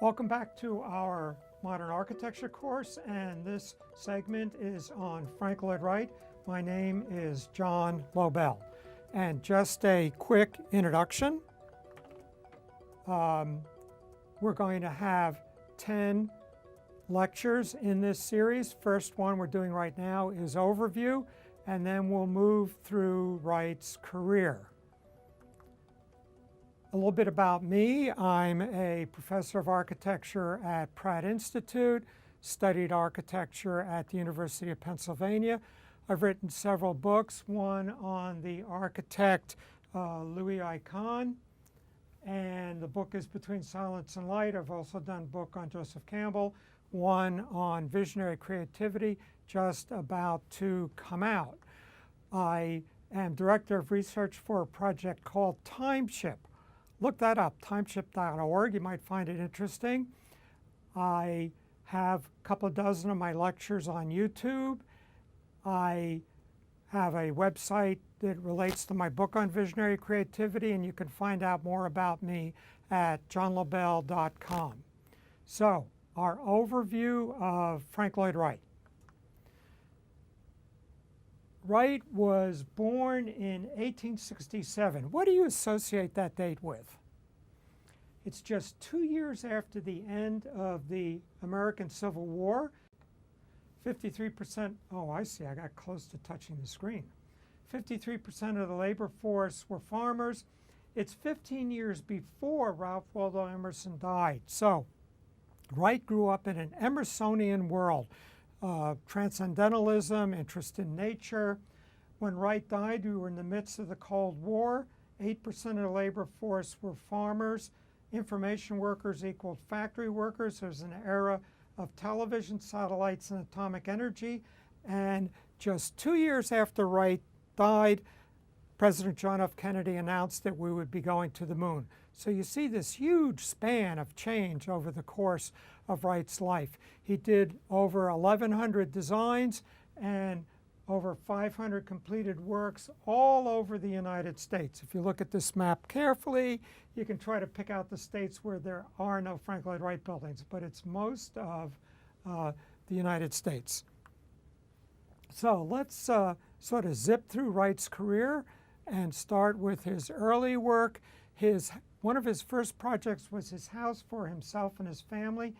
Welcome back to our Modern Architecture course, and this segment is on Frank Lloyd Wright. My name is John Lobel, and just a quick introduction. We're going to have 10 lectures in this series. First one we're doing right now is Overview, and then we'll move through Wright's career. A little bit about me. I'm a professor of architecture at Pratt Institute, studied architecture at the University of Pennsylvania. I've written several books, one on the architect Louis I. Kahn, and the book is Between Silence and Light. I've also done a book on Joseph Campbell, one on visionary creativity, just about to come out. I am director of research for a project called Timeship. Look that up, timeship.org. You might find it interesting. I have a couple of dozen of my lectures on YouTube. I have a website that relates to my book on visionary creativity, and you can find out more about me at johnlobel.com. So, our overview of Frank Lloyd Wright. Wright was born in 1867. What do you associate that date with? It's just 2 years after the end of the American Civil War. 53%, oh I see, I got close to touching the screen. 53% of the labor force were farmers. It's 15 years before Ralph Waldo Emerson died. So, Wright grew up in an Emersonian world. Transcendentalism, interest in nature. When Wright died, we were in the midst of the Cold War. 8% of the labor force were farmers. Information workers equaled factory workers. There's an era of television, satellites, and atomic energy. And just 2 years after Wright died, President John F. Kennedy announced that we would be going to the moon. So you see this huge span of change over the course of Wright's life. He did over 1,100 designs and over 500 completed works all over the United States. If you look at this map carefully, you can try to pick out the states where there are no Frank Lloyd Wright buildings, but it's most of the United States. So let's sort of zip through Wright's career and start with his early work. One of his first projects was his house for himself and his family.